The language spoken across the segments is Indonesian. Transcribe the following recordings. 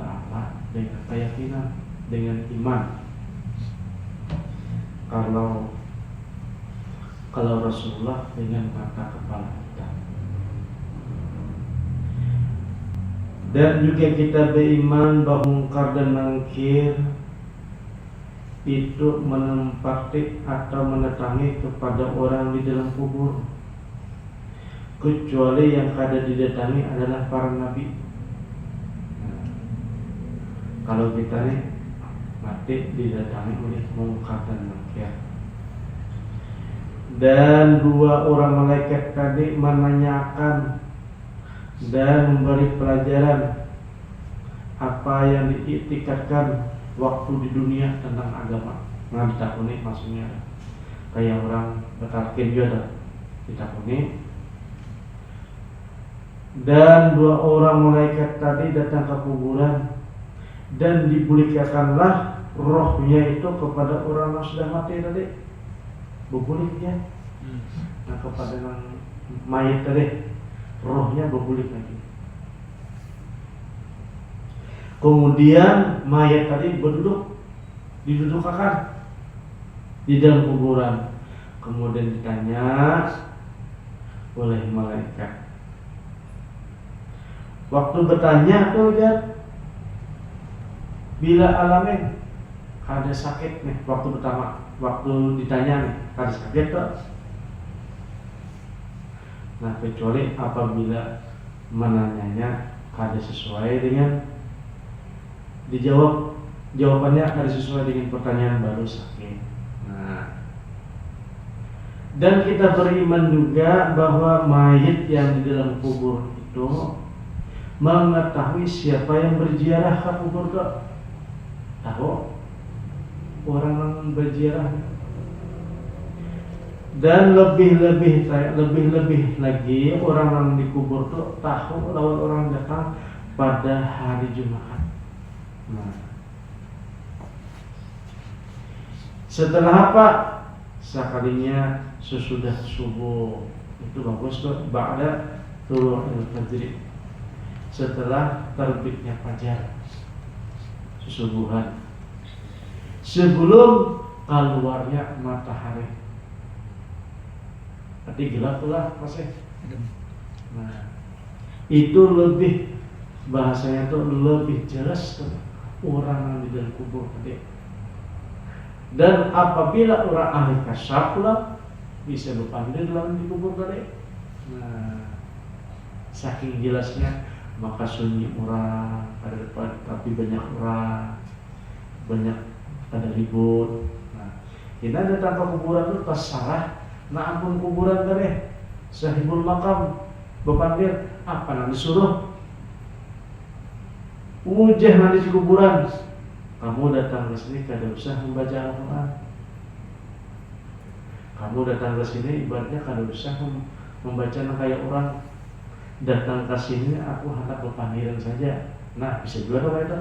Ta'ala dengan keyakinan, dengan iman. Kalau Rasulullah dengan mata kepala kita. Dan juga kita beriman bahwa mungkar dan nangkir itu menempati atau mendatangi kepada orang di dalam kubur, kecuali yang kada didatangi adalah para nabi. Kalau kita nih mati didatangi oleh mungkar dan nangkir. Dan dua orang malaikat tadi menanyakan dan memberi pelajaran apa yang diiktikadkan waktu di dunia tentang agama. Nah, ditakuni maksudnya kayak orang bertalkin juga ditakuni. Dan dua orang malaikat tadi datang ke kuburan dan dibulikakanlah rohnya itu kepada orang yang sudah mati tadi. Berbuliknya. Nah, kepada yang mayat tadi rohnya berbulik lagi. Kemudian mayat tadi didudukkan di dalam kuburan. Kemudian ditanya oleh malaikat. Waktu bertanya tuh lihat, bila alamin ada sakit nih waktu pertama, waktu ditanya nih ada sakit tuh. Nah, kecuali apabila menanyanya ada sesuai dengan jawabannya ada sesuai dengan pertanyaan baru sakit. Nah, dan kita beriman juga bahwa mayit yang di dalam kubur itu mengetahui siapa yang berziarah ke kubur itu. Tahu orang yang berziarah. Dan lebih-lebih lagi orang yang dikubur tuh tahu lawan orang datang pada hari Jumat. Nah, setelah apa? Sekalinya sesudah subuh itu bagus tuh, ba'da tulu'il fajr, setelah terbitnya fajar, subuhan, sebelum keluarnya matahari. Berarti gelap lah masih. Nah, itu lebih bahasanya tuh lebih jelas tuh orang yang di dalam kubur tadi. Dan apabila orang ahli kasyaf lah bisa berpandang dalam di kubur tadi. Nah, saking jelasnya maka sunyi orang ada depan, tapi banyak orang, banyak ada ribut. Nah, kita datang ke kuburan itu pas salah. Nah, ampun kuburan tadi sahibul makam berpanggil apa nanti disuruh ujah nanti di kuburan, kamu datang ke sini kada usah membaca Al-Quran, kamu datang ke sini ibaratnya kada usah membaca kayak orang, datang ke sini aku hendak berpanggilan saja. Nah, bisa juga apa itu?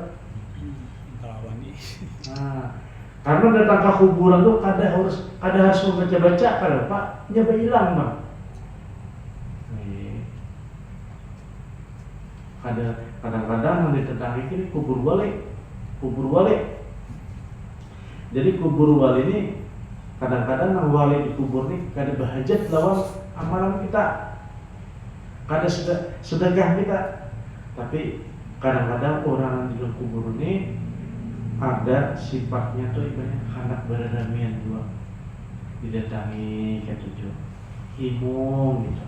Nah, karena datang ke kuburan tuh kada harus membaca-baca, kada Pak, nyoba hilang Bang. Kadang-kadang nanti tentang ini kubur wali. Jadi kubur wali ini kadang-kadang wali di kubur ini kada bahajat lawan amalan kita, kada sedekah kita. Tapi kadang-kadang orang di dalam kubur ini ada sifatnya tuh ibaratnya anak berdamian dua, didatangi kayak tujuh himung gitu.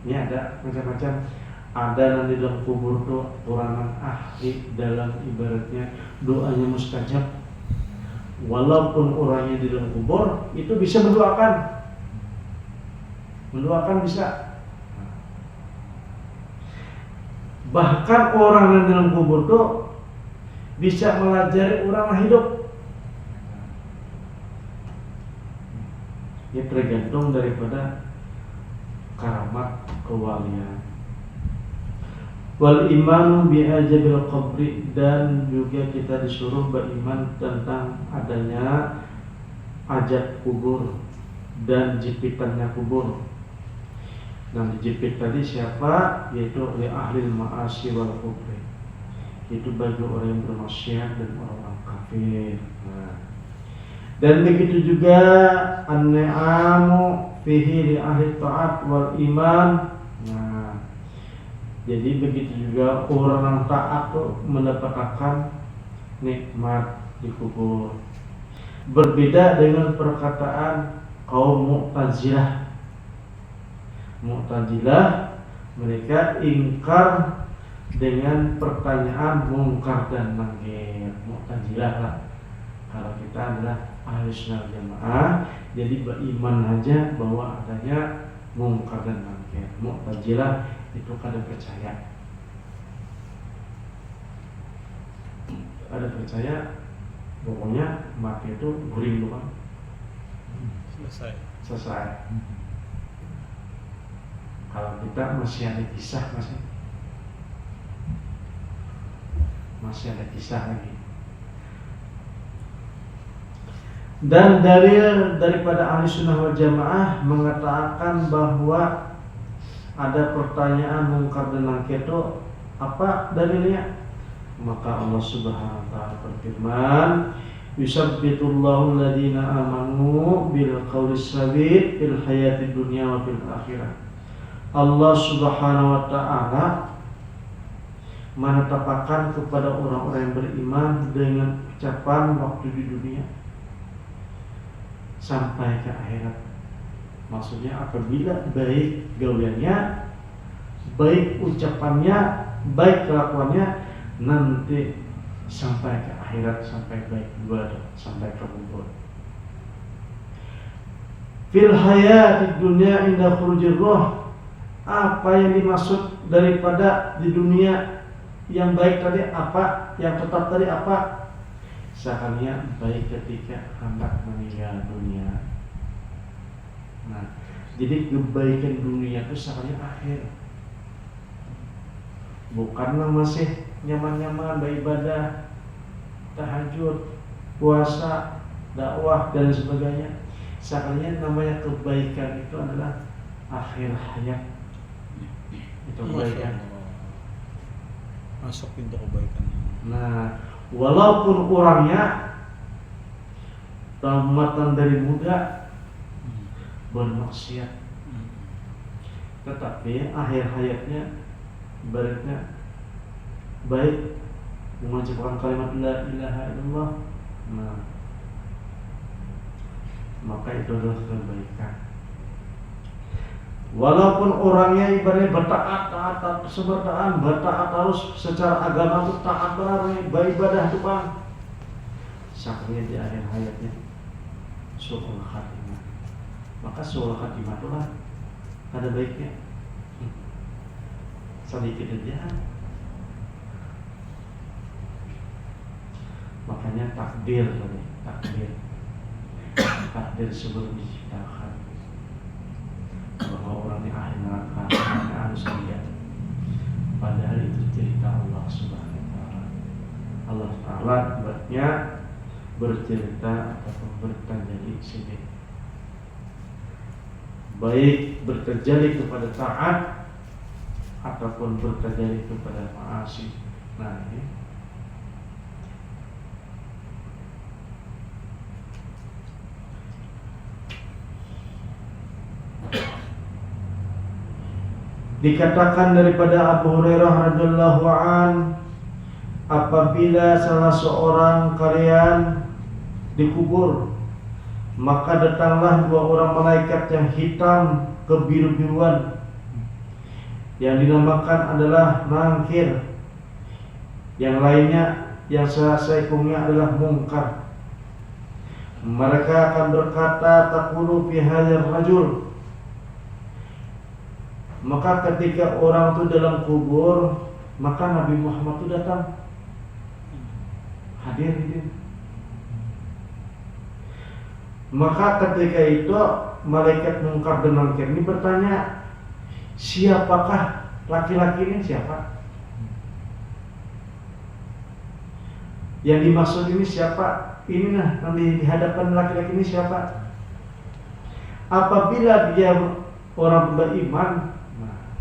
Ini ada macam-macam. Ada nanti dalam kubur tuh orang ahli dalam ibaratnya doanya mustajab. Walaupun orangnya di dalam kubur itu bisa mendoakan bisa. Bahkan orang yang dalam kubur tuh bisa melajari orang yang hidup. Ya tergantung daripada karamat kewalian. Wal imanu bi ajabil qabri, dan juga kita disuruh beriman tentang adanya ajab kubur dan jepitannya kubur. Nah dijepit tadi siapa? Yaitu oleh ahli ma'asi wal kufri, itu bagi orang yang bermaksiat dan orang-orang kafir. Nah, dan begitu juga an-ni'amu fihi li ahli ta'at wal iman. Nah, jadi begitu juga orang yang taat tuh mendapatkan nikmat di kubur. Berbeda dengan perkataan kaum Mu'tazilah. Mu'tazilah mereka ingkar dengan pertanyaan mungkar dan nakir. Mu'tazilah lah. Kalau kita adalah ahli sunnah jamaah, jadi beriman aja bahwa adanya mungkar dan nakir. Mu'tazilah itu kada percaya. Ada percaya pokoknya mati itu guring doang. Selesai. Kalau kita masih ada kisah, masih ada kisah lagi. Dan dalil daripada ahli sunnah wal jamaah mengatakan bahwa ada pertanyaan mungkar dan nakir itu apa dalilnya? Maka Allah Subhanahu wa taala berfirman, yusabbitullahu alladhina amanu bil qawlis sabit fil hayatid dunya wa fil akhirah. Allah Subhanahu wa taala menetapkan kepada orang-orang yang beriman dengan ucapan waktu di dunia sampai ke akhirat. Maksudnya apabila baik gaulnya, baik ucapannya, baik kelakuannya, nanti sampai ke akhirat, sampai baik dua, sampai ke kubur. Fil hayatid dunya inda khurujir roh. Apa yang dimaksud daripada di dunia yang baik tadi apa? Yang tetap tadi apa? Seakannya baik ketika hendak meninggal dunia. Nah, jadi kebaikan dunia itu seakannya akhir. Bukanlah masih nyaman-nyaman beribadah, tahajud, puasa, dakwah dan sebagainya. Seakannya namanya kebaikan itu adalah akhir hayat. Itu kebaikan. Masuk pintu kebaikan. Nah, walaupun orangnya tamatan dari muda bermaksiat, tetapi akhir hayatnya ibaratnya baik, mengucapkan kalimat la ilaha illallah. Nah, maka itu adalah kebaikan. Walaupun orangnya ibaratnya bertaat harus secara agama itu taat benar, beribadah itu bang. Sakitnya di akhir hayatnya su'ul khatimah. Maka su'ul khatimah itulah ada baiknya. Sedikit aja. Makanya takdir sebelum diciptakan bahwa orang yang ahli neraka harus lihat. Padahal itu cerita Allah Subhanahu wa taala. Allah Taala buatnya bercerita ataupun berterjadi sini. Baik berterjadi kepada taat ataupun berterjadi kepada maasi. Nah, ini dikatakan daripada Abu Hurairah radhiyallahu an, apabila salah seorang kalian dikubur, maka datanglah dua orang malaikat yang hitam kebiru-biruan yang dinamakan adalah Nangkir, yang lainnya yang seekumnya adalah Mungkar. Mereka akan berkata, taqulu fi hadzal rajul. Maka ketika orang itu dalam kubur, maka Nabi Muhammad itu datang, hadir gitu. Maka ketika itu malaikat Mungkar dan Nangkir ini bertanya, siapakah laki-laki ini, siapa? Yang dimaksud ini siapa? Ini nah, nanti di hadapan laki-laki ini siapa? Apabila dia orang beriman,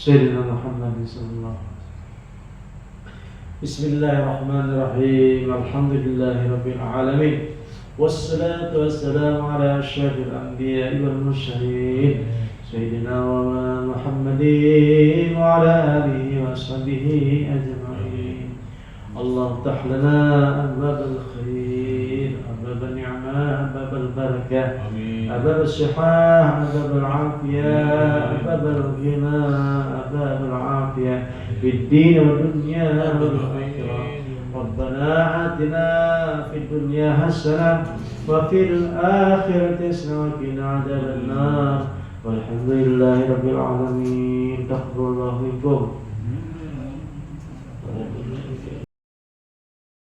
سيدنا محمد صلى الله عليه وسلم. بسم الله الرحمن الرحيم. الحمد لله رب العالمين، والصلاة والسلام على أشرف الأنبياء والمرسلين سيدنا ومولانا محمد وعلى آله وصحبه أجمعين. اللهم افتح لنا أبواب الخير، أبواب النعمة، أبواب البركة، أبواب الصحة، أبواب العافية، أبواب الغنى، أبواب العافية في الدين والدنيا والآخرة. ربنا آتنا في الدنيا حسنة وفي الآخرة حسنة وقنا عذاب النار. والحمد لله رب العالمين. تقبل الله منكم.